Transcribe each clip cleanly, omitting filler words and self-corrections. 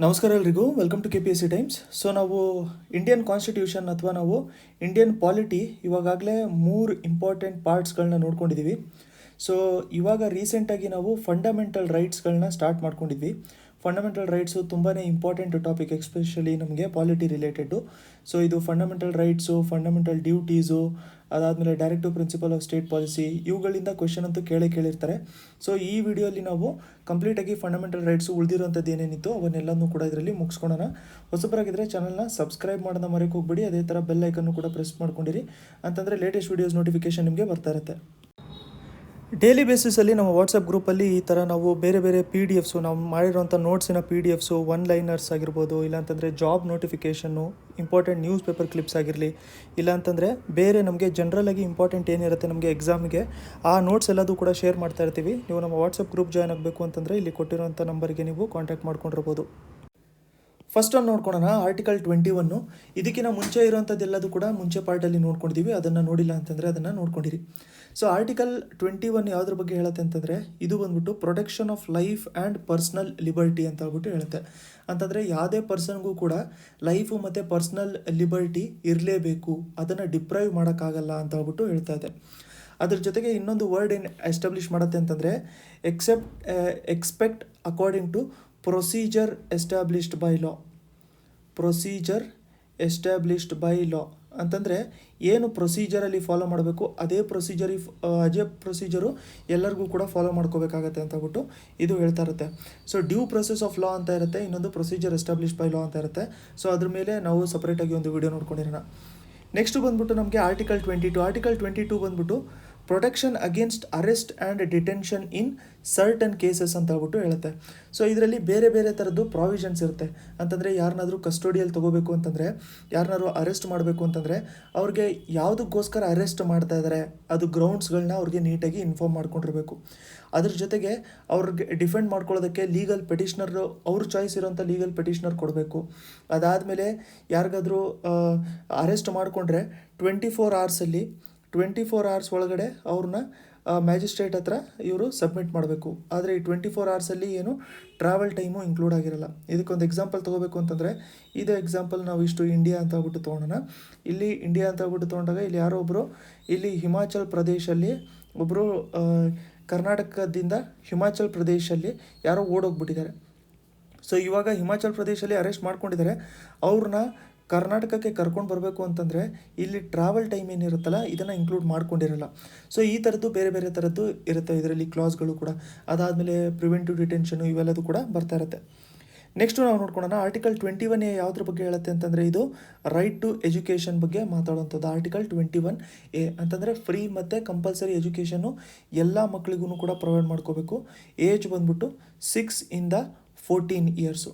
ನಮಸ್ಕಾರ ಎಲ್ರಿಗೂ, welcome to KPSC times. So ನಾವು ಇಂಡಿಯನ್ ಕಾನ್ಸ್ಟಿಟ್ಯೂಷನ್ ಅಥವಾ ನಾವು ಇಂಡಿಯನ್ ಪಾಲಿಟಿ ಇವಾಗಲೇ 3 ಇಂಪಾರ್ಟೆಂಟ್ ಪಾರ್ಟ್ಸ್ಗಳನ್ನ ನೋಡ್ಕೊಂಡಿದ್ದೀವಿ. ಸೊ ಇವಾಗ ರೀಸೆಂಟಾಗಿ ನಾವು ಫಂಡಮೆಂಟಲ್ ರೈಟ್ಸ್ಗಳನ್ನ ಸ್ಟಾರ್ಟ್ ಮಾಡ್ಕೊಂಡಿದ್ವಿ. ಫಂಡಮೆಂಟಲ್ ರೈಟ್ಸು ತುಂಬಾ ಇಂಪಾರ್ಟೆಂಟ್ ಟಾಪಿಕ್, ಎಸ್ಪೆಷಲಿ ನಮಗೆ ಪಾಲಿಟಿ ರಿಲೇಟೆಡ್ಡು. ಸೊ ಇದು ಫಂಡಮೆಂಟಲ್ ರೈಟ್ಸು, ಫಂಡಮೆಂಟಲ್ ಡ್ಯೂಟೀಸು, ಅದಾದಮೇಲೆ directive principle of state policy, ಇವುಗಳಿಂದ ಕ್ವೆಶನ್ ಅಂತೂ ಕೇಳಿರ್ತಾರೆ. ಸೊ ಈ ವಿಡಿಯೋಲಿ ನಾವು ಕಂಪ್ಲೀಟಾಗಿ ಫಂಡಮೆಂಟಲ್ ರೈಟ್ಸು ಉಳಿದಿರೋಂಥದ್ದು ಏನೇನಿತ್ತು ಅವನ್ನೆಲ್ಲನೂ ಕೂಡ ಇದರಲ್ಲಿ ಮುಗಿಸ್ಕೊಳ್ಳೋಣ. ಹೊಸಬರಾಗಿದ್ದರೆ ಚಾನಲ್ನ ಸಬ್ಸ್ಕ್ರೈಬ್ ಮಾಡೋದನ್ನ ಮರೆಯೋಕೆ ಹೋಗ್ಬೇಡಿ. ಅದೇ ಥರ ಬೆಲ್ ಐಕನ್ನು ಕೂಡ ಪ್ರೆಸ್ ಮಾಡ್ಕೊಂಡಿರಿ, ಅಂತಂದರೆ ಲೇಟೆಸ್ಟ್ ವೀಡಿಯೋಸ್ ನೋಟಿಫಿಕೇಶನ್ ನಿಮಗೆ ಬರ್ತಾ ಇರುತ್ತೆ. ಡೈಲಿ ಬೇಸಿಸಲ್ಲಿ ನಮ್ಮ ವಾಟ್ಸಪ್ ಗ್ರೂಪಲ್ಲಿ ಈ ಥರ ನಾವು ಬೇರೆ ಬೇರೆ PDF ನಾವು ಮಾಡಿರೋಂಥ ನೋಟ್ಸಿನ PDF ಒನ್ ಲೈನರ್ಸ್ ಆಗಿರ್ಬೋದು, ಇಲ್ಲಾಂತಂದರೆ job notification, important news paper clips ಆಗಿರಲಿ, ಇಲ್ಲಾಂತಂದರೆ ಬೇರೆ ನಮಗೆ ಜನರಲಾಗಿ ಇಂಪಾರ್ಟೆಂಟ್ ಏನಿರುತ್ತೆ ನಮಗೆ ಎಕ್ಸಾಮಿಗೆ, ಆ ನೋಟ್ಸ್ ಎಲ್ಲದೂ ಕೂಡ ಶೇರ್ ಮಾಡ್ತಾ ಇರ್ತೀವಿ. ನೀವು ನಮ್ಮ ವಾಟ್ಸಪ್ ಗ್ರೂಪ್ ಜಾಯ್ನ್ ಆಗಬೇಕು ಅಂತಂದರೆ ಇಲ್ಲಿ ಕೊಟ್ಟಿರೋಂಥ ನಂಬರ್ಗೆ ನೀವು ಕಾಂಟ್ಯಾಕ್ಟ್ ಮಾಡ್ಕೊಂಡಿರ್ಬೋದು. ಫಸ್ಟ್ ಒಂದು ನೋಡ್ಕೊಳ್ಳೋಣ, ಆರ್ಟಿಕಲ್ 21. ಇದಕ್ಕಿಂತ ಮುಂಚೆ ಇರೋಂಥದ್ದೆಲ್ಲದೂ ಕೂಡ ಮುಂಚೆ ಪಾರ್ಟಲ್ಲಿ ನೋಡ್ಕೊಂಡಿದ್ದೀವಿ. ಅದನ್ನು ನೋಡಿಲ್ಲ ಅಂತಂದರೆ ಅದನ್ನು ನೋಡ್ಕೊಂಡಿರಿ. ಸೊ ಆರ್ಟಿಕಲ್ 21 ಯಾವುದ್ರ ಬಗ್ಗೆ ಹೇಳುತ್ತೆ ಅಂತಂದರೆ, ಇದು ಬಂದ್ಬಿಟ್ಟು protection of life and personal liberty ಅಂತ ಹೇಳ್ಬಿಟ್ಟು ಹೇಳುತ್ತೆ. ಅಂತಂದರೆ ಯಾವುದೇ ಪರ್ಸನ್ಗೂ ಕೂಡ ಲೈಫು ಮತ್ತು ಪರ್ಸ್ನಲ್ ಲಿಬರ್ಟಿ ಇರಲೇಬೇಕು, ಅದನ್ನು ಡಿಪ್ರೈವ್ ಮಾಡೋಕ್ಕಾಗಲ್ಲ ಅಂತ ಹೇಳ್ಬಿಟ್ಟು ಹೇಳ್ತಾ ಇದೆ. ಅದ್ರ ಜೊತೆಗೆ ಇನ್ನೊಂದು ವರ್ಡ್ ಏನು ಎಸ್ಟಾಬ್ಲಿಷ್ ಮಾಡುತ್ತೆ ಅಂತಂದರೆ, except according to procedure established by law. Procedure established by law ಅಂತಂದರೆ ಏನು ಪ್ರೊಸೀಜರಲ್ಲಿ ಫಾಲೋ ಮಾಡಬೇಕು ಅದೇ ಪ್ರೊಸೀಜರು ಎಲ್ಲರಿಗೂ ಕೂಡ ಫಾಲೋ ಮಾಡ್ಕೋಬೇಕಾಗತ್ತೆ ಅಂತ ಹೇಳ್ಬಿಟ್ಟು ಇದು ಹೇಳ್ತಾ ಇರುತ್ತೆ. So due process of law ಅಂತ ಇರುತ್ತೆ, ಇನ್ನೊಂದು ಪ್ರೊಸೀಜರ್ ಎಸ್ಟಾಬ್ಲಿಷ್ಡ್ ಬೈ ಲಾ ಅಂತ ಇರುತ್ತೆ. ಸೊ ಅದ್ರ ಮೇಲೆ ನಾವು ಸಪ್ರೇಟಾಗಿ ಒಂದು ವಿಡಿಯೋ ನೋಡ್ಕೊಂಡಿರೋಣ. ನೆಕ್ಸ್ಟ್ ಬಂದ್ಬಿಟ್ಟು ನಮಗೆ ಆರ್ಟಿಕಲ್ 22. ಆರ್ಟಿಕಲ್ 22 ಬಂದ್ಬಿಟ್ಟು protection against arrest and detention in certain cases ಅಂತ ಹೇಳ್ಬಿಟ್ಟು ಹೇಳುತ್ತೆ. ಸೊ ಇದರಲ್ಲಿ ಬೇರೆ ಬೇರೆ ಥರದ್ದು ಪ್ರಾವಿಷನ್ಸ್ ಇರುತ್ತೆ. ಅಂತಂದರೆ ಯಾರನ್ನಾದರೂ ಕಸ್ಟೋಡಿಯಲ್ಲಿ ತೊಗೋಬೇಕು ಅಂತಂದರೆ, ಯಾರನ್ನಾದ್ರು ಅರೆಸ್ಟ್ ಮಾಡಬೇಕು ಅಂತಂದರೆ, ಅವ್ರಿಗೆ ಯಾವುದಕ್ಕೋಸ್ಕರ ಅರೆಸ್ಟ್ ಮಾಡ್ತಾ ಇದ್ದಾರೆ ಅದು ಗ್ರೌಂಡ್ಸ್ಗಳನ್ನ ಅವ್ರಿಗೆ ನೀಟಾಗಿ ಇನ್ಫಾರ್ಮ್ ಮಾಡ್ಕೊಂಡಿರಬೇಕು. ಅದ್ರ ಜೊತೆಗೆ ಅವ್ರಿಗೆ ಡಿಫೆಂಡ್ ಮಾಡ್ಕೊಳ್ಳೋದಕ್ಕೆ ಲೀಗಲ್ ಪೆಟಿಷ್ನರ್, ಅವ್ರ ಚಾಯ್ಸ್ ಇರೋಂಥ ಲೀಗಲ್ ಪೆಟಿಷ್ನರ್ ಕೊಡಬೇಕು. ಅದಾದಮೇಲೆ ಯಾರಿಗಾದರೂ ಅರೆಸ್ಟ್ ಮಾಡಿಕೊಂಡ್ರೆ 24 hours ಒಳಗಡೆ ಅವ್ರನ್ನ ಮ್ಯಾಜಿಸ್ಟ್ರೇಟ್ ಹತ್ರ ಇವರು ಸಬ್ಮಿಟ್ ಮಾಡಬೇಕು. ಆದರೆ ಈ 24 hours ಏನು ಟ್ರಾವೆಲ್ ಟೈಮು ಇನ್ಕ್ಲೂಡ್ ಆಗಿರಲ್ಲ. ಇದಕ್ಕೊಂದು ಎಕ್ಸಾಂಪಲ್ ತೊಗೋಬೇಕು ಅಂತಂದರೆ, ಇದು ಎಕ್ಸಾಂಪಲ್ ನಾವು ಇಷ್ಟು ಇಂಡಿಯಾ ಅಂತ ಹೇಳ್ಬಿಟ್ಟು ತೊಗೊಳೋಣ. ಇಲ್ಲಿ ಇಂಡಿಯಾ ಅಂತ ಹೇಳ್ಬಿಟ್ಟು ತೊಗೊಂಡಾಗ ಇಲ್ಲಿ ಯಾರೋ ಒಬ್ಬರು ಇಲ್ಲಿ ಹಿಮಾಚಲ್ ಪ್ರದೇಶಲ್ಲಿ ಒಬ್ಬರು ಕರ್ನಾಟಕದಿಂದ ಹಿಮಾಚಲ್ ಪ್ರದೇಶಲ್ಲಿ ಯಾರೋ ಓಡೋಗ್ಬಿಟ್ಟಿದ್ದಾರೆ. ಸೊ ಇವಾಗ ಹಿಮಾಚಲ್ ಪ್ರದೇಶಲ್ಲಿ ಅರೆಸ್ಟ್ ಮಾಡ್ಕೊಂಡಿದ್ದಾರೆ. ಅವ್ರನ್ನ ಕರ್ನಾಟಕಕ್ಕೆ ಕರ್ಕೊಂಡು ಬರಬೇಕು ಅಂತಂದರೆ ಇಲ್ಲಿ ಟ್ರಾವೆಲ್ ಟೈಮ್ ಏನಿರುತ್ತಲ್ಲ ಇದನ್ನು ಇನ್ಕ್ಲೂಡ್ ಮಾಡ್ಕೊಂಡಿರಲ್ಲ. ಸೊ ಈ ಥರದ್ದು ಬೇರೆ ಬೇರೆ ಥರದ್ದು ಇರುತ್ತೆ ಇದರಲ್ಲಿ ಕ್ಲಾಸ್ಗಳು ಕೂಡ. ಅದಾದಮೇಲೆ ಪ್ರಿವೆಂಟಿವ್ ಡಿಟೆನ್ಷನು ಇವೆಲ್ಲದು ಕೂಡ ಬರ್ತಾ ಇರುತ್ತೆ. ನೆಕ್ಸ್ಟು ನಾವು ನೋಡ್ಕೊಳ್ಳೋಣ, ಆರ್ಟಿಕಲ್ 21A ಯಾವುದ್ರ ಬಗ್ಗೆ ಹೇಳುತ್ತೆ ಅಂತಂದರೆ, ಇದು ರೈಟ್ ಟು ಎಜುಕೇಷನ್ ಬಗ್ಗೆ ಮಾತಾಡುವಂಥದ್ದು. ಆರ್ಟಿಕಲ್ 21A ಅಂತಂದರೆ ಫ್ರೀ ಮತ್ತು ಕಂಪಲ್ಸರಿ ಎಜುಕೇಷನ್ನು ಎಲ್ಲ ಮಕ್ಕಳಿಗೂ ಕೂಡ ಪ್ರೊವೈಡ್ ಮಾಡ್ಕೋಬೇಕು. ಏಜ್ ಬಂದ್ಬಿಟ್ಟು 6-14 ಇಯರ್ಸು.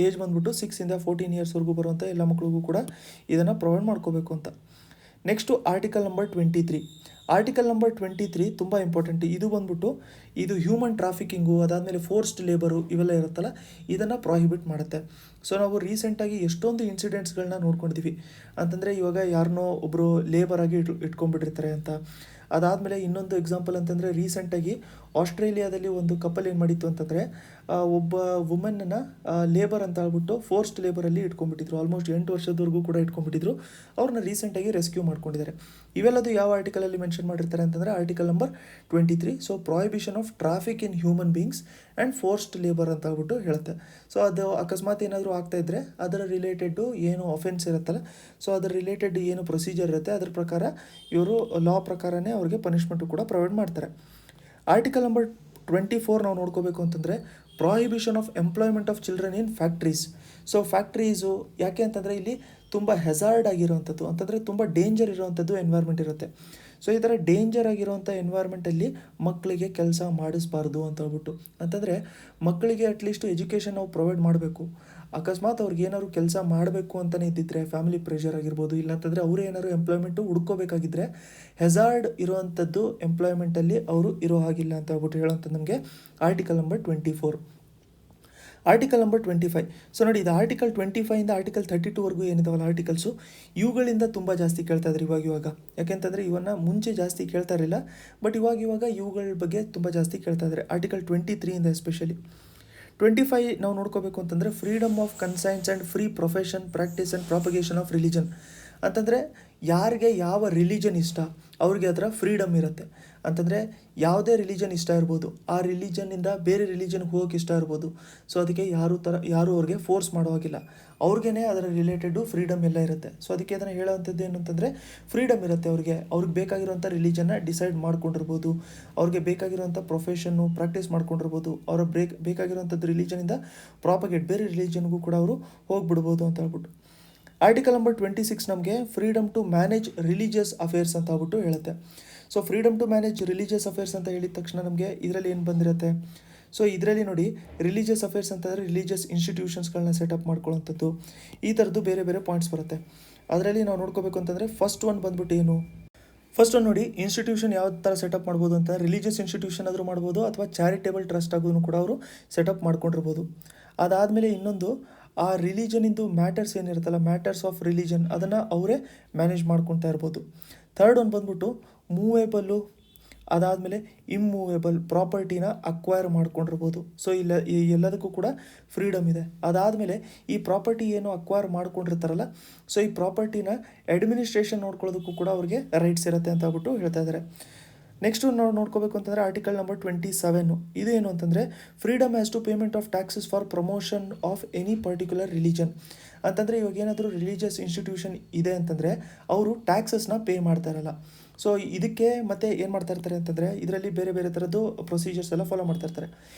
ಏಜ್ ಬಂದ್ಬಿಟ್ಟು 6-14 ಇಯರ್ಸ್ವರೆಗೂ ಬರುವಂಥ ಎಲ್ಲ ಮಕ್ಕಳಿಗೂ ಕೂಡ ಇದನ್ನು ಪ್ರೊವೈಡ್ ಮಾಡ್ಕೋಬೇಕು ಅಂತ. Next article number 23. Article number 23 ತುಂಬ ಇಂಪಾರ್ಟೆಂಟ್. ಇದು ಬಂದ್ಬಿಟ್ಟು ಇದು ಹ್ಯೂಮನ್ ಟ್ರಾಫಿಕಿಂಗು, ಅದಾದಮೇಲೆ ಫೋರ್ಸ್ಡ್ ಲೇಬರು ಇವೆಲ್ಲ ಇರುತ್ತಲ್ಲ ಇದನ್ನು ಪ್ರಾಹಿಬಿಟ್ ಮಾಡುತ್ತೆ. ಸೊ ನಾವು ರೀಸೆಂಟಾಗಿ ಎಷ್ಟೊಂದು ಇನ್ಸಿಡೆಂಟ್ಸ್ಗಳನ್ನ ನೋಡ್ಕೊಂಡಿದ್ದೀವಿ. ಅಂತಂದರೆ ಇವಾಗ ಯಾರನ್ನೋ ಒಬ್ಬರು ಲೇಬರಾಗಿ ಇಟ್ಕೊಂಡ್ಬಿಟ್ಟಿರ್ತಾರೆ ಅಂತ. ಅದಾದಮೇಲೆ ಇನ್ನೊಂದು ಎಕ್ಸಾಂಪಲ್ ಅಂತಂದರೆ, ರೀಸೆಂಟಾಗಿ ಆಸ್ಟ್ರೇಲಿಯಾದಲ್ಲಿ ಒಂದು ಕಪಲ್ ಏನು ಮಾಡಿತ್ತು ಅಂತಂದರೆ, ಒಬ್ಬ ವುಮನ್ನ ಲೇಬರ್ ಅಂತ ಹೇಳ್ಬಿಟ್ಟು ಫೋರ್ಸ್ಡ್ ಲೇಬರಲ್ಲಿ ಇಟ್ಕೊಂಡ್ಬಿಟ್ಟಿದ್ರು. ಆಲ್ಮೋಸ್ಟ್ 8 ವರ್ಷದವರೆಗೂ ಕೂಡ ಇಟ್ಕೊಂಡ್ಬಿಟ್ಟಿದ್ರು. ಅವ್ರನ್ನ ರೀಸೆಂಟಾಗಿ ರೆಸ್ಕ್ಯೂ ಮಾಡ್ಕೊಂಡಿದ್ದಾರೆ. ಇವೆಲ್ಲದು ಯಾವ ಆರ್ಟಿಕಲಲ್ಲಿ ಮೆನ್ಷನ್ ಮಾಡಿರ್ತಾರೆ ಅಂತಂದರೆ, article number 23. So prohibition of traffic in human beings and forced labour ಅಂತ ಹೇಳ್ಬಿಟ್ಟು ಹೇಳುತ್ತೆ. ಸೊ ಅದು ಅಕಸ್ಮಾತ್ ಏನಾದರೂ ಆಗ್ತಾಯಿದ್ರೆ ಅದರ ರಿಲೇಟೆಡ್ಡು ಏನು ಅಫೆನ್ಸ್ ಇರುತ್ತಲ್ಲ, ಸೊ ಅದರ ರಿಲೇಟೆಡ್ ಏನು ಪ್ರೊಸೀಜರ್ ಇರುತ್ತೆ ಅದ್ರ ಪ್ರಕಾರ ಇವರು ಲಾ ಪ್ರಕಾರನೇ ಅವ್ರಿಗೆ ಪನಿಷ್ಮೆಂಟು ಕೂಡ ಪ್ರೊವೈಡ್ ಮಾಡ್ತಾರೆ. ಆರ್ಟಿಕಲ್ ನಂಬರ್ 24 ನಾವು ನೋಡ್ಕೋಬೇಕು ಅಂತಂದರೆ, prohibition of employment of children in factories. So factories ಯಾಕೆ ಅಂತಂದರೆ ಇಲ್ಲಿ ತುಂಬ ಹೆಜಾರ್ಡ್ ಆಗಿರೋವಂಥದ್ದು, ಅಂತಂದರೆ ತುಂಬ ಡೇಂಜರ್ ಇರೋವಂಥದ್ದು ಎನ್ವೈರ್ಮೆಂಟ್ ಇರುತ್ತೆ. ಸೊ ಈ ಥರ ಡೇಂಜರ್ ಆಗಿರೋವಂಥ ಎನ್ವೈರ್ಮೆಂಟಲ್ಲಿ ಮಕ್ಕಳಿಗೆ ಕೆಲಸ ಮಾಡಿಸ್ಬಾರ್ದು ಅಂತ ಹೇಳ್ಬಿಟ್ಟು, ಅಂತಂದರೆ ಮಕ್ಕಳಿಗೆ ಅಟ್ಲೀಸ್ಟ್ ಎಜುಕೇಷನ್ ನಾವು ಪ್ರೊವೈಡ್ ಮಾಡಬೇಕು. ಅಕಸ್ಮಾತ್ ಅವ್ರಿಗೆ ಏನಾದ್ರು ಕೆಲಸ ಮಾಡಬೇಕು ಅಂತಲೇ ಇದ್ದಿದ್ದರೆ, ಫ್ಯಾಮಿಲಿ ಪ್ರೆಷರ್ ಆಗಿರ್ಬೋದು, ಇಲ್ಲಾಂತಂದರೆ ಅವರೇ ಏನಾದ್ರು ಎಂಪ್ಲಾಯ್ಮೆಂಟು ಹುಡ್ಕೋಬೇಕಾಗಿದ್ದರೆ ಹೆಜಾರ್ಡ್ ಇರೋವಂಥದ್ದು ಎಂಪ್ಲಾಯ್ಮೆಂಟಲ್ಲಿ ಅವರು ಇರೋ ಹಾಗಿಲ್ಲ ಅಂತ ಹೇಳ್ಬಿಟ್ಟು ಹೇಳೋಂಥದ್ದು ನಮಗೆ article number 24. Article number 25. So ನೋಡಿ, ಇದು ಆರ್ಟಿಕಲ್ 25ಇಂದ ಆರ್ಟಿಕಲ್ 32ವರೆಗೂ ಏನಿದಾವಲ್ಲ ಆರ್ಟಿಕಲ್ಸು, ಇವುಗಳಿಂದ ತುಂಬ ಜಾಸ್ತಿ ಕೇಳ್ತಾ ಇದ್ದಾರೆ ಇವಾಗ. ಯಾಕೆಂತಂದರೆ ಇವನ್ನು ಮುಂಚೆ ಜಾಸ್ತಿ ಕೇಳ್ತಾ ಇರಲಿಲ್ಲ, ಬಟ್ ಇವಾಗ ಇವುಗಳ ಬಗ್ಗೆ ತುಂಬ ಜಾಸ್ತಿ ಕೇಳ್ತಾ ಇದ್ದಾರೆ. ಆರ್ಟಿಕಲ್ 23ಇಂದ ಎಸ್ಪೆಷಲಿ 25 ನಾವು ನೋಡ್ಕೋಬೇಕು ಅಂತಂದರೆ freedom of conscience and free profession practice and propagation of religion. ಅಂತಂದರೆ ಯಾರಿಗೆ ಯಾವ ರಿಲಿಜನ್ ಇಷ್ಟ ಅವ್ರಿಗೆ ಅದರ ಫ್ರೀಡಮ್ ಇರುತ್ತೆ. ಅಂತಂದರೆ ಯಾವುದೇ ರಿಲಿಜನ್ ಇಷ್ಟ ಇರ್ಬೋದು, ಆ ರಿಲಿಜನ್ನಿಂದ ಬೇರೆ ರಿಲಿಜನ್ಗೆ ಹೋಗೋಕೆ ಇಷ್ಟ ಇರ್ಬೋದು. ಸೊ ಅದಕ್ಕೆ ಯಾರು ಅವ್ರಿಗೆ ಫೋರ್ಸ್ ಮಾಡೋ ಹಾಗಿಲ್ಲ, ಅವ್ರಿಗೇ ಅದರ ರಿಲೇಟೆಡು ಫ್ರೀಡಮ್ ಎಲ್ಲ ಇರುತ್ತೆ. ಸೊ ಅದಕ್ಕೆ ಅದನ್ನು ಹೇಳೋವಂಥದ್ದು ಏನು ಅಂತಂದರೆ ಫ್ರೀಡಮ್ ಇರುತ್ತೆ ಅವ್ರಿಗೆ ಬೇಕಾಗಿರೋಂಥ ರಿಲಿಜನ್ನ ಡಿಸೈಡ್ ಮಾಡ್ಕೊಂಡಿರ್ಬೋದು, ಅವ್ರಿಗೆ ಬೇಕಾಗಿರೋಂಥ ಪ್ರೊಫೆಷನ್ನು ಪ್ರಾಕ್ಟೀಸ್ ಮಾಡ್ಕೊಂಡಿರ್ಬೋದು, ಅವರ ಬೇಕಾಗಿರೋಂಥದ್ದು ರಿಲಿಜನಿಂದ ಪ್ರಾಪಗೇಟ್ ಬೇರೆ ರಿಲಿಜನ್ಗೂ ಕೂಡ ಅವರು ಹೋಗ್ಬಿಡ್ಬೋದು ಅಂತ ಹೇಳ್ಬಿಟ್ಟು. ಆರ್ಟಿಕಲ್ ನಂಬರ್ 26 ನಮಗೆ freedom to manage religious affairs ಅಂತ ಹೇಳ್ಬಿಟ್ಟು ಹೇಳುತ್ತೆ. So freedom to manage religious affairs ಅಂತ ಹೇಳಿದ ತಕ್ಷಣ ನಮಗೆ ಇದರಲ್ಲಿ ಏನು ಬಂದಿರುತ್ತೆ, ಸೊ ಇದರಲ್ಲಿ ನೋಡಿ ರಿಲಿಜಿಯಸ್ ಅಫೇರ್ಸ್ ಅಂತಂದರೆ ರಿಲಿಜಿಯಸ್ ಇನ್ಸ್ಟಿಟ್ಯೂಷನ್ಸ್ಗಳನ್ನ ಸೆಟಪ್ ಮಾಡ್ಕೊಳ್ಳೋಂಥದ್ದು, ಈ ಥರದ್ದು ಬೇರೆ ಬೇರೆ ಪಾಯಿಂಟ್ಸ್ ಬರುತ್ತೆ. ಅದರಲ್ಲಿ ನಾವು ನೋಡ್ಕೋಬೇಕು ಅಂತಂದರೆ ಫಸ್ಟ್ ಒನ್ ಬಂದ್ಬಿಟ್ಟು ಏನು, ಫಸ್ಟ್ ಒಂದು ನೋಡಿ ಇನ್ಸ್ಟಿಟ್ಯೂಷನ್ ಯಾವ ಥರ ಸೆಟಪ್ ಮಾಡ್ಬೋದು ಅಂತ, ರಿಲಿಜಿಯಸ್ ಇನ್ಸ್ಟಿಟ್ಯೂಷನ್ ಆದರೂ ಮಾಡ್ಬೋದು ಅಥವಾ ಚಾರಿಟೇಬಲ್ ಟ್ರಸ್ಟ್ ಆಗೋದು ಕೂಡ ಅವರು ಸೆಟಪ್ ಮಾಡ್ಕೊಂಡಿರ್ಬೋದು. ಅದಾದಮೇಲೆ ಇನ್ನೊಂದು ಆ ರಿಲಿಜನಿಂದು ಮ್ಯಾಟರ್ಸ್ ಏನಿರುತ್ತಲ್ಲ, ಮ್ಯಾಟರ್ಸ್ ಆಫ್ ರಿಲಿಜನ್ ಅದನ್ನು ಅವರೇ ಮ್ಯಾನೇಜ್ ಮಾಡ್ಕೊತಾ ಇರ್ಬೋದು. ಥರ್ಡ್ ಒಂದು ಬಂದ್ಬಿಟ್ಟು ಮೂವೇಬಲ್ಲು, ಅದಾದಮೇಲೆ ಇಮ್ಮೂವೇಬಲ್ ಪ್ರಾಪರ್ಟಿನ ಅಕ್ವೈರ್ ಮಾಡ್ಕೊಂಡಿರ್ಬೋದು. ಸೊ ಎಲ್ಲದಕ್ಕೂ ಕೂಡ ಫ್ರೀಡಮ್ ಇದೆ. ಅದಾದಮೇಲೆ ಈ ಪ್ರಾಪರ್ಟಿ ಏನು ಅಕ್ವೈರ್ ಮಾಡ್ಕೊಂಡಿರ್ತಾರಲ್ಲ, ಸೊ ಈ ಪ್ರಾಪರ್ಟಿನ ಅಡ್ಮಿನಿಸ್ಟ್ರೇಷನ್ ನೋಡ್ಕೊಳ್ಳೋದಕ್ಕೂ ಕೂಡ ಅವ್ರಿಗೆ ರೈಟ್ಸ್ ಇರುತ್ತೆ ಅಂತ ಹೇಳ್ಬಿಟ್ಟು ಹೇಳ್ತಾ ಇದ್ದಾರೆ. ನೆಕ್ಸ್ಟು ನಾವು ನೋಡ್ಕೋಬೇಕು ಅಂತಂದರೆ ಆರ್ಟಿಕಲ್ ನಂಬರ್ 27 ಇದು ಏನು ಅಂತಂದರೆ freedom as to payment of taxes for promotion of any particular religion. ಅಂತಂದರೆ ಇವಾಗ ಏನಾದರೂ ರಿಲಿಜಿಯಸ್ ಇನ್ಸ್ಟಿಟ್ಯೂಷನ್ ಇದೆ ಅಂತಂದರೆ ಅವರು ಟ್ಯಾಕ್ಸಸ್ನ ಪೇ ಮಾಡ್ತಾ ಇರಲ್ಲ. ಸೊ ಇದಕ್ಕೆ ಮತ್ತೆ ಏನು ಮಾಡ್ತಾ ಇರ್ತಾರೆ ಅಂತಂದರೆ ಇದರಲ್ಲಿ ಬೇರೆ ಬೇರೆ ಥರದ್ದು ಪ್ರೊಸೀಜರ್ಸ್ ಎಲ್ಲ ಫಾಲೋ ಮಾಡ್ತಾ ಇರ್ತಾರೆ.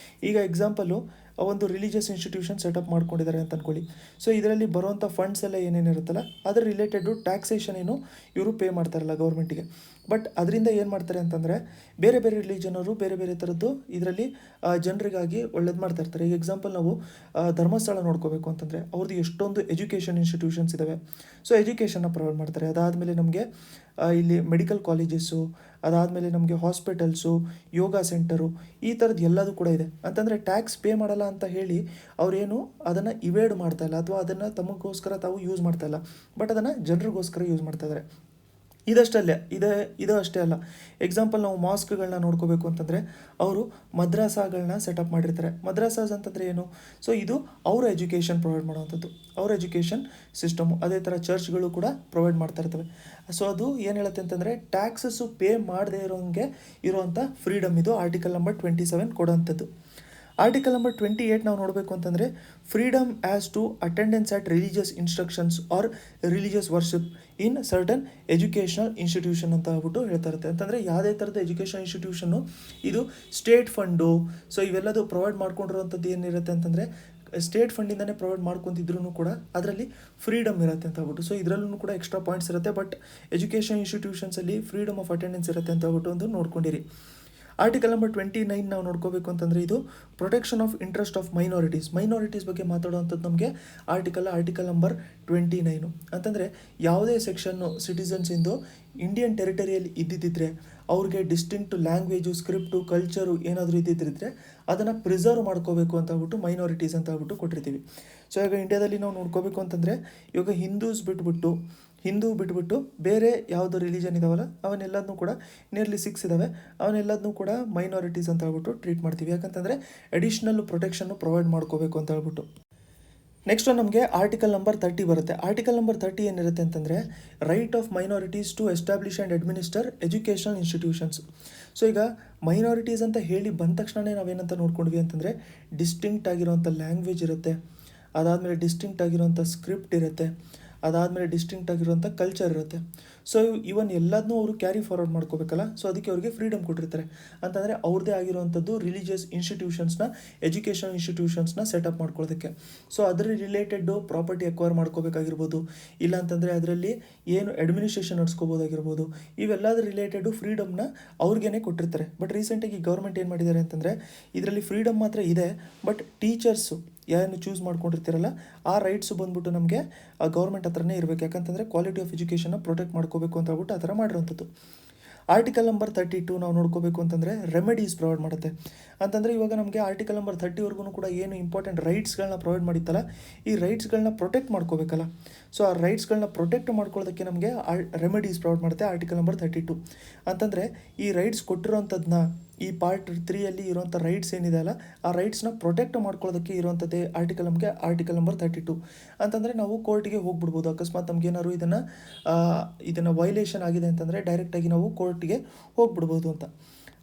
ಈಗ ಎಕ್ಸಾಂಪಲು ಒಂದು ರಿಲಿಜಿಯಸ್ ಇನ್ಸ್ಟಿಟ್ಯೂಷನ್ ಸೆಟಪ್ ಮಾಡ್ಕೊಂಡಿದ್ದಾರೆ ಅಂತ ಅಂದ್ಕೊಳ್ಳಿ. ಸೊ ಇದರಲ್ಲಿ ಬರುವಂಥ ಫಂಡ್ಸ್ ಎಲ್ಲ ಏನೇನಿರುತ್ತಲ್ಲ ಅದರ ರಿಲೇಟೆಡು ಟ್ಯಾಕ್ಸೇಷನ್ ಏನು ಇವರು ಪೇ ಮಾಡ್ತಾರಲ್ಲ ಗೌರ್ಮೆಂಟಿಗೆ. ಬಟ್ ಅದರಿಂದ ಏನು ಮಾಡ್ತಾರೆ ಅಂತಂದರೆ ಬೇರೆ ಬೇರೆ ರಿಲಿಜನವರು ಬೇರೆ ಬೇರೆ ಥರದ್ದು ಇದರಲ್ಲಿ ಜನರಿಗಾಗಿ ಒಳ್ಳೇದು ಮಾಡ್ತಾ ಇರ್ತಾರೆ. ಈಗ ಎಕ್ಸಾಂಪಲ್ ನಾವು ಧರ್ಮಸ್ಥಳ ನೋಡ್ಕೋಬೇಕು ಅಂತಂದರೆ ಅವ್ರದ್ದು ಎಷ್ಟೊಂದು ಎಜುಕೇಷನ್ ಇನ್ಸ್ಟಿಟ್ಯೂಷನ್ಸ್ ಇದ್ದಾವೆ. ಸೊ ಎಜುಕೇಷನ್ನ ಪ್ರೊವೈಡ್ ಮಾಡ್ತಾರೆ. ಅದಾದಮೇಲೆ ನಮಗೆ ಇಲ್ಲಿ ಮೆಡಿಕಲ್ ಕಾಲೇಜಸ್ಸು, ಅದಾದಮೇಲೆ ನಮಗೆ ಹಾಸ್ಪಿಟಲ್ಸು, ಯೋಗ ಸೆಂಟರು, ಈ ಥರದ್ದು ಎಲ್ಲದೂ ಕೂಡ ಇದೆ. ಅಂತಂದರೆ ಟ್ಯಾಕ್ಸ್ ಪೇ ಮಾಡಲ್ಲ ಅಂತ ಹೇಳಿ ಅವರೇನು ಅದನ್ನು ಇವೇಡ್ ಮಾಡ್ತಾಯಿಲ್ಲ ಅಥವಾ ಅದನ್ನು ತಮಗೋಸ್ಕರ ತಾವು ಯೂಸ್ ಮಾಡ್ತಾಯಿಲ್ಲ, ಬಟ್ ಅದನ್ನು ಜನರಿಗೋಸ್ಕರ ಯೂಸ್ ಮಾಡ್ತಾಯಿದ್ದಾರೆ. ಇದು ಅಷ್ಟೇ ಅಲ್ಲ. ಎಕ್ಸಾಂಪಲ್ ನಾವು ಮಾಸ್ಕ್ಗಳನ್ನ ನೋಡ್ಕೋಬೇಕು ಅಂತಂದರೆ ಅವರು ಮದ್ರಾಸಾಗಳನ್ನ ಸೆಟಪ್ ಮಾಡಿರ್ತಾರೆ. ಮದ್ರಾಸಾಸ್ ಅಂತಂದರೆ ಏನು, ಸೊ ಇದು ಅವರ ಎಜುಕೇಷನ್ ಪ್ರೊವೈಡ್ ಮಾಡುವಂಥದ್ದು, ಅವರ ಎಜುಕೇಷನ್ ಸಿಸ್ಟಮು. ಅದೇ ಥರ ಚರ್ಚ್ಗಳು ಕೂಡ ಪ್ರೊವೈಡ್ ಮಾಡ್ತಾ ಇರ್ತವೆ. ಸೊ ಅದು ಏನು ಹೇಳುತ್ತೆ ಅಂತಂದರೆ ಟ್ಯಾಕ್ಸಸ್ಸು ಪೇ ಮಾಡದೇ ಇರೋಂಗೆ ಇರುವಂಥ ಫ್ರೀಡಮ್ ಇದು ಆರ್ಟಿಕಲ್ ನಂಬರ್ 27 ಕೊಡೋವಂಥದ್ದು. ಆರ್ಟಿಕಲ್ ನಂಬರ್ 28 ನಾವು ನೋಡಬೇಕು ಅಂತಂದರೆ freedom as to attendance at religious instructions or religious worship in certain educational institution ಅಂತ ಹೇಳ್ಬಿಟ್ಟು ಹೇಳ್ತಾ ಇರುತ್ತೆ. ಅಂತಂದರೆ ಯಾವುದೇ ಥರದ ಎಜುಕೇಷನ್ ಇನ್ಸ್ಟಿಟ್ಯೂಷನ್ನು ಇದು ಸ್ಟೇಟ್ ಫಂಡು, ಸೊ ಇವೆಲ್ಲದು ಪ್ರೊವೈಡ್ ಮಾಡ್ಕೊಂಡಿರುವಂಥದ್ದು ಏನಿರುತ್ತೆ ಅಂತಂದರೆ ಸ್ಟೇಟ್ ಫಂಡಿಂದನೇ ಪ್ರೊವೈಡ್ ಮಾಡ್ಕೊತಿದ್ರು ಕೂಡ ಅದರಲ್ಲಿ ಫ್ರೀಡಮ್ ಇರುತ್ತೆ ಅಂತ ಹೇಳ್ಬಿಟ್ಟು. ಸೊ ಇದರಲ್ಲೂ ಕೂಡ ಎಕ್ಸ್ಟ್ರಾ ಪಾಯಿಂಟ್ಸ್ ಇರುತ್ತೆ. ಬಟ್ ಎಜುಕೇಷನ್ ಇನ್ಸ್ಟಿಟ್ಯೂಷನ್ಸಲ್ಲಿ ಫ್ರೀಡಮ್ ಆಫ್ ಅಟೆಂಡೆನ್ಸ್ ಇರುತ್ತೆ ಅಂತ ಹೇಳ್ಬಿಟ್ಟು ಒಂದು ನೋಡ್ಕೊಂಡಿರಿ. ಆರ್ಟಿಕಲ್ ನಂಬರ್ 29 ನಾವು ನೋಡ್ಕೋಬೇಕು ಅಂತಂದರೆ ಇದು protection of interest of minorities ಬಗ್ಗೆ ಮಾತಾಡುವಂಥದ್ದು ನಮಗೆ ಆರ್ಟಿಕಲ್ ನಂಬರ್ 29. ಅಂತಂದರೆ ಯಾವುದೇ ಸೆಕ್ಷನ್ನು ಸಿಟಿಸನ್ಸಿಂದು ಇಂಡಿಯನ್ ಟೆರಿಟರಿಯಲ್ಲಿ ಇದ್ದಿದ್ದರೆ ಅವ್ರಿಗೆ ಡಿಸ್ಟಿಂಕ್ಟ್ ಲ್ಯಾಂಗ್ವೇಜು, ಸ್ಕ್ರಿಪ್ಟು, ಕಲ್ಚರು ಏನಾದರೂ ಇದ್ದಿದ್ದರೆ ಅದನ್ನು ಪ್ರಿಸರ್ವ್ ಮಾಡ್ಕೋಬೇಕು ಅಂತ ಹೇಳ್ಬಿಟ್ಟು ಮೈನಾರಿಟೀಸ್ ಅಂತ ಹೇಳ್ಬಿಟ್ಟು ಕೊಟ್ಟಿರ್ತೀವಿ. ಸೊ ಈಗ ಇಂಡಿಯಾದಲ್ಲಿ ನಾವು ನೋಡ್ಕೋಬೇಕು ಅಂತಂದರೆ ಇವಾಗ ಹಿಂದೂ ಬಿಟ್ಬಿಟ್ಟು ಬೇರೆ ಯಾವುದು ರಿಲಿಜನ್ ಇದಾವಲ್ಲ ಅವನ್ನೆಲ್ಲದನ್ನೂ ಕೂಡ ನಿಯರ್ಲಿ 6 ಇದ್ದಾವೆ, ಅವನ್ನೆಲ್ಲದನ್ನೂ ಕೂಡ ಮೈನಾರಿಟೀಸ್ ಅಂತ ಹೇಳ್ಬಿಟ್ಟು ಟ್ರೀಟ್ ಮಾಡ್ತೀವಿ. ಯಾಕಂತಂದರೆ ಅಡಿಷ್ನಲ್ ಪ್ರೊಟೆಕ್ಷನ್ನು ಪ್ರೊವೈಡ್ ಮಾಡ್ಕೋಬೇಕು ಅಂತ ಹೇಳ್ಬಿಟ್ಟು. ನೆಕ್ಸ್ಟ್ ನಮಗೆ ಆರ್ಟಿಕಲ್ ನಂಬರ್ 30 ಬರುತ್ತೆ. ಆರ್ಟಿಕಲ್ ನಂಬರ್ 30 ಏನಿರುತ್ತೆ ಅಂತಂದರೆ right of minorities to establish and administer educational institutions. So ಈಗ ಮೈನಾರಿಟೀಸ್ ಅಂತ ಹೇಳಿ ಬಂದ ತಕ್ಷಣವೇ ನಾವೇನಂತ ನೋಡ್ಕೊಂಡ್ವಿ ಅಂತಂದರೆ ಡಿಸ್ಟಿಂಕ್ಟ್ ಆಗಿರೋಂಥ ಲ್ಯಾಂಗ್ವೇಜ್ ಇರುತ್ತೆ, ಅದಾದಮೇಲೆ ಡಿಸ್ಟಿಂಕ್ಟ್ ಆಗಿರೋಂಥ ಸ್ಕ್ರಿಪ್ಟ್ ಇರುತ್ತೆ, ಅದಾದಮೇಲೆ ಡಿಸ್ಟಿಂಕ್ಟ್ ಆಗಿರುವಂಥ ಕಲ್ಚರ್ ಇರುತ್ತೆ. ಸೊ ಇವನ್ ಎಲ್ಲದನ್ನೂ ಅವರು ಕ್ಯಾರಿ ಫಾರ್ವರ್ಡ್ ಮಾಡ್ಕೋಬೇಕಲ್ಲ, ಸೊ ಅದಕ್ಕೆ ಅವ್ರಿಗೆ ಫ್ರೀಡಮ್ ಕೊಟ್ಟಿರ್ತಾರೆ. ಅಂತಂದರೆ ಅವ್ರದ್ದೇ ಆಗಿರುವಂಥದ್ದು ರಿಲಿಜಿಯಸ್ ಇನ್ಸ್ಟಿಟ್ಯೂಷನ್ಸ್ನ, ಎಜುಕೇಷನ್ ಇನ್ಸ್ಟಿಟ್ಯೂಷನ್ಸ್ನ ಸೆಟಪ್ ಮಾಡ್ಕೊಳ್ಳೋದಕ್ಕೆ. ಸೊ ಅದರ ರಿಲೇಟೆಡ್ಡು ಪ್ರಾಪರ್ಟಿ ಅಕ್ವೈರ್ ಮಾಡ್ಕೋಬೇಕಾಗಿರ್ಬೋದು, ಇಲ್ಲಾಂತಂದರೆ ಅದರಲ್ಲಿ ಏನು ಅಡ್ಮಿನಿಸ್ಟ್ರೇಷನ್ ನಡೆಸ್ಕೋಬೋದಾಗಿರ್ಬೋದು, ಇವೆಲ್ಲದರ ರಿಲೇಟೆಡು ಫ್ರೀಡಮ್ನ ಅವ್ರಿಗೇ ಕೊಟ್ಟಿರ್ತಾರೆ. ಬಟ್ ರೀಸೆಂಟಾಗಿ ಗೌರ್ಮೆಂಟ್ ಏನು ಮಾಡಿದ್ದಾರೆ ಅಂತಂದರೆ ಇದರಲ್ಲಿ ಫ್ರೀಡಮ್ ಮಾತ್ರ ಇದೆ, ಬಟ್ ಟೀಚರ್ಸು ಏನು ಚೂಸ್ ಮಾಡ್ಕೊಂಡಿರ್ತೀರಲ್ಲ ಆ ರೈಟ್ಸು ಬಂದ್ಬಿಟ್ಟು ನಮಗೆ ಗೌರ್ಮೆಂಟ್ ಹತ್ರನೇ ಇರಬೇಕು. ಯಾಕಂತಂದರೆ ಕ್ವಾಲಿಟಿ ಆಫ್ ಎಜುಕೇಷನ್ನ ಪ್ರೊಟೆಕ್ಟ್ ಮಾಡ್ಕೋಬೇಕು ಅಂತ ಹೇಳ್ಬಿಟ್ಟು ಆ ಥರ ಮಾಡಿರೋಂಥದ್ದು. ಆರ್ಟಿಕಲ್ ನಂಬರ್ 32 ನಾವು ನೋಡ್ಕೋಬೇಕು ಅಂತಂದರೆ ರೆಮಿಡೀಸ್ ಪ್ರೊವೈಡ್ ಮಾಡುತ್ತೆ. ಅಂತಂದರೆ ಇವಾಗ ನಮಗೆ ಆರ್ಟಿಕಲ್ ನಂಬರ್ 30ವರೆಗೂ ಕೂಡ ಏನು ಇಂಪಾರ್ಟೆಂಟ್ ರೈಟ್ಸ್ಗಳನ್ನ ಪ್ರೊವೈಡ್ ಮಾಡಿತ್ತಲ್ಲ, ಈ ರೈಟ್ಸ್ಗಳನ್ನ ಪ್ರೊಟೆಕ್ಟ್ ಮಾಡ್ಕೋಬೇಕಲ್ಲ. ಸೊ ಆ ರೈಟ್ಸ್ಗಳನ್ನ ಪ್ರೊಟೆಕ್ಟ್ ಮಾಡ್ಕೊಳ್ಳೋದಕ್ಕೆ ನಮಗೆ ರೆಮಿಡೀಸ್ ಪ್ರೊವೈಡ್ ಮಾಡುತ್ತೆ ಆರ್ಟಿಕಲ್ ನಂಬರ್ 32. ಅಂತಂದರೆ ಈ ರೈಟ್ಸ್ ಕೊಟ್ಟಿರೋಂಥದ್ದನ್ನ ಈ ಪಾರ್ಟ್ 3ಯಲ್ಲಿ ಇರುವಂಥ ರೈಟ್ಸ್ ಏನಿದೆ ಅಲ್ಲ, ಆ ರೈಟ್ಸ್ನ ಪ್ರೊಟೆಕ್ಟ್ ಮಾಡ್ಕೊಳ್ಳೋದಕ್ಕೆ ಇರುವಂಥದ್ದೇ ಆರ್ಟಿಕಲ್ ನಮಗೆ ಆರ್ಟಿಕಲ್ ನಂಬರ್ 32. ಅಂತಂದರೆ ನಾವು ಕೋರ್ಟಿಗೆ ಹೋಗ್ಬಿಡ್ಬೋದು. ಅಕಸ್ಮಾತ್ ನಮಗೇನಾದ್ರು ಇದನ್ನು ವೈಲೇಷನ್ ಆಗಿದೆ ಅಂತಂದರೆ ಡೈರೆಕ್ಟಾಗಿ ನಾವು ಕೋರ್ಟಿಗೆ ಹೋಗ್ಬಿಡ್ಬೋದು ಅಂತ.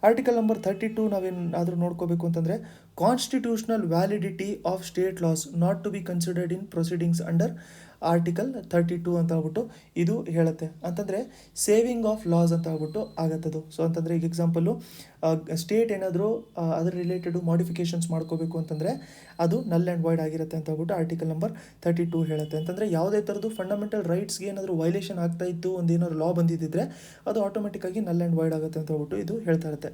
ಆರ್ಟಿಕಲ್ ನಂಬರ್ 32 ನಾವೇನಾದರೂ ನೋಡ್ಕೋಬೇಕು ಅಂತಂದರೆ, constitutional validity of state laws not to be considered in proceedings under article 32 ಅಂತ ಹೇಳ್ಬಿಟ್ಟು ಇದು ಹೇಳುತ್ತೆ. ಅಂತಂದರೆ ಸೇವಿಂಗ್ ಆಫ್ ಲಾಸ್ ಅಂತ ಹೇಳ್ಬಿಟ್ಟು ಆಗತ್ತದು. ಸೊ ಅಂತಂದರೆ ಈಗ ಎಕ್ಸಾಂಪಲ್ಲು, ಸ್ಟೇಟ್ ಏನಾದರೂ ಅದರ ರಿಲೇಟೆಡು ಮಾಡಿಫಿಕೇಷನ್ಸ್ ಮಾಡ್ಕೋಬೇಕು ಅಂತಂದರೆ ಅದು ನಲ್ ಆ್ಯಂಡ್ ವಾಯ್ಡ್ ಆಗಿರುತ್ತೆ ಅಂತ ಹೇಳ್ಬಿಟ್ಟು ಆರ್ಟಿಕಲ್ ನಂಬರ್ 32 ಹೇಳುತ್ತೆ. ಅಂತಂದರೆ ಯಾವುದೇ ಥರದ್ದು ಫಂಡಮೆಂಟಲ್ ರೈಟ್ಸ್ಗೆ ಏನಾದರೂ ವೈಲೇಷನ್ ಆಗ್ತಾ ಇತ್ತು, ಒಂದೇನಾದ್ರು ಲಾ ಬಂದಿದ್ದರೆ ಅದು ಆಟೋಮೆಟಿಕ್ಕಾಗಿ ನಲ್ ಆ್ಯಂಡ್ ವಾಯ್ಡ್ ಆಗುತ್ತೆ ಅಂತ ಹೇಳ್ಬಿಟ್ಟು ಇದು ಹೇಳ್ತಾ ಇರುತ್ತೆ.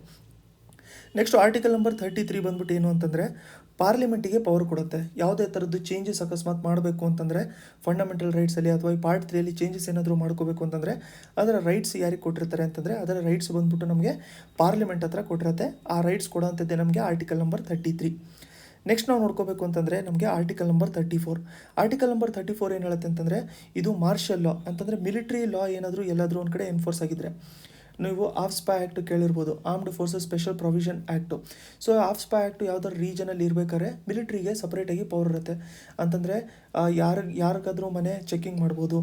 ನೆಕ್ಸ್ಟ್ ಆರ್ಟಿಕಲ್ ನಂಬರ್ 33 ಬಂದ್ಬಿಟ್ಟು ಏನು ಅಂತಂದರೆ, ಪಾರ್ಲಿಮೆಂಟಿಗೆ ಪವರ್ ಕೊಡುತ್ತೆ. ಯಾವುದೇ ಥರದ್ದು ಚೇಂಜಸ್ ಅಕಸ್ಮಾತ್ ಮಾಡಬೇಕು ಅಂತಂದರೆ ಫಂಡಮೆಂಟಲ್ ರೈಟ್ಸಲ್ಲಿ ಅಥವಾ ಈ ಪಾರ್ಟ್ 3ಯಲ್ಲಿ ಚೇಂಜಸ್ ಏನಾದರೂ ಮಾಡ್ಕೋಬೇಕು ಅಂತಂದರೆ ಅದರ ರೈಟ್ಸ್ ಯಾರಿಗೆ ಕೊಟ್ಟಿರ್ತಾರೆ ಅಂತಂದರೆ ಅದರ ರೈಟ್ಸ್ ಬಂದ್ಬಿಟ್ಟು ನಮಗೆ ಪಾರ್ಲಿಮೆಂಟ್ ಹತ್ರ ಕೊಟ್ಟಿರುತ್ತೆ. ಆ ರೈಟ್ಸ್ ಕೊಡೋಂಥದ್ದೇ ನಮಗೆ ಆರ್ಟಿಕಲ್ ನಂಬರ್ 33. ನೆಕ್ಸ್ಟ್ ನಾವು ನೋಡ್ಕೋಬೇಕು ಅಂತಂದರೆ ನಮಗೆ ಆರ್ಟಿಕಲ್ ನಂಬರ್ 34. ಆರ್ಟಿಕಲ್ ನಂಬರ್ 34 ಏನು ಹೇಳುತ್ತೆ ಅಂತಂದರೆ, ಇದು ಮಾರ್ಷಲ್ ಲಾ ಅಂತಂದರೆ ಮಿಲಿಟ್ರಿ ಲಾ ಏನಾದರೂ ಎಲ್ಲಾದರೂ ಒಂದು ಕಡೆ ಎನ್ಫೋರ್ಸ್ ಆಗಿದ್ದರೆ, ನೀವು ಆಫ್ಸ್ಪಾ ಆ್ಯಕ್ಟ್ ಕೇಳಿರ್ಬೋದು, armed forces special provision act. So AFSPA act ಯಾವುದಾದ್ರು ರೀಜನಲ್ಲಿ ಇರಬೇಕಾದ್ರೆ ಮಿಲಿಟ್ರಿಗೆ ಸಪ್ರೇಟಾಗಿ ಪವರ್ ಇರುತ್ತೆ. ಅಂತಂದರೆ ಯಾರಿಗಾದ್ರೂ ಮನೆ ಚೆಕ್ಕಿಂಗ್ ಮಾಡ್ಬೋದು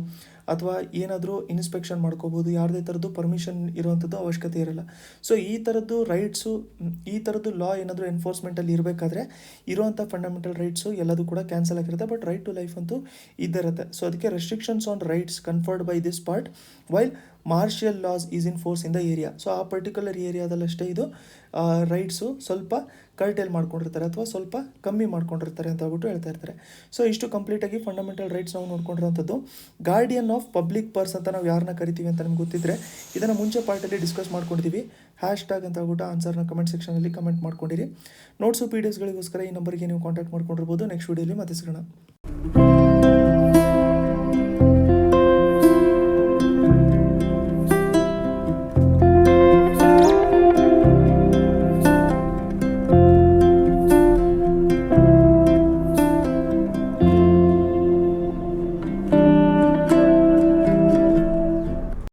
ಅಥವಾ ಏನಾದರೂ ಇನ್ಸ್ಪೆಕ್ಷನ್ ಮಾಡ್ಕೋಬೋದು, ಯಾವುದೇ ಥರದ್ದು ಪರ್ಮಿಷನ್ ಇರುವಂಥದ್ದು ಅವಶ್ಯಕತೆ ಇರಲ್ಲ. ಸೊ ಈ ಥರದ್ದು ರೈಟ್ಸು, ಈ ಥರದ್ದು ಲಾ ಏನಾದರೂ ಎನ್ಫೋರ್ಸ್ಮೆಂಟಲ್ಲಿ ಇರಬೇಕಾದ್ರೆ ಇರುವಂಥ ಫಂಡಮೆಂಟಲ್ ರೈಟ್ಸು ಎಲ್ಲದೂ ಕೂಡ ಕ್ಯಾನ್ಸಲ್ ಆಗಿರುತ್ತೆ. ಬಟ್ ರೈಟ್ ಟು ಲೈಫ್ ಅಂತೂ ಇದ್ದಿರುತ್ತೆ. ಸೊ ಅದಕ್ಕೆ restrictions on rights conferred by this part while martial loss is in force in the area. So ಆ ಪರ್ಟಿಕ್ಯುಲರ್ ಏರಿಯಾದಲ್ಲಷ್ಟೇ ಇದು ರೈಟ್ಸು ಸ್ವಲ್ಪ ಕರ್ಟೇಲ್ ಮಾಡ್ಕೊಂಡಿರ್ತಾರೆ ಅಥವಾ ಸ್ವಲ್ಪ ಕಮ್ಮಿ ಮಾಡ್ಕೊಂಡಿರ್ತಾರೆ ಅಂತ ಹೇಳ್ಬಿಟ್ಟು ಹೇಳ್ತಾ ಇರ್ತಾರೆ. ಸೊ ಇಷ್ಟು ಕಂಪ್ಲೀಟಾಗಿ ಫಂಡಮೆಂಟಲ್ ರೈಟ್ಸ್ ನಾವು ನೋಡ್ಕೊಂಡಿರೋಂಥದ್ದು. ಗಾರ್ಡಿಯನ್ ಆಫ್ ಪಬ್ಲಿಕ್ ಪರ್ಸ್ ಅಂತ ನಾವು ಯಾರನ್ನ ಕರಿತೀವಿ ಅಂತ ನಿಮ್ಗೆ ಗೊತ್ತಿದ್ದರೆ ಇದನ್ನು ಮುಂಚೆ ಪಾರ್ಟಲ್ಲಿ ಡಿಸ್ಕಸ್ ಮಾಡ್ಕೊಂಡಿದ್ದೀವಿ. ಹ್ಯಾಶ್ಟ್ಯಾಗ್ ಅಂತ ಹೇಳ್ಬಿಟ್ಟು ಆನ್ಸರ್ನ ಕಮೆಂಟ್ ಸೆಕ್ಷನಲ್ಲಿ ಕಮೆಂಟ್ ಮಾಡ್ಕೊಂಡಿರಿ. ನೋಟ್ಸು PDF ಗಳಿಗೋಸ್ಕರ ಈ ನಂಬರ್ಗೆ ನೀವು ಕಾಂಟ್ಯಾಕ್ಟ್ ಮಾಡ್ಕೊಂಡಿರ್ಬೋದು. ನೆಕ್ಸ್ಟ್ ವೀಡಿಯೋಲಿ ಮತ್ತೆ ಸಿಗೋಣ.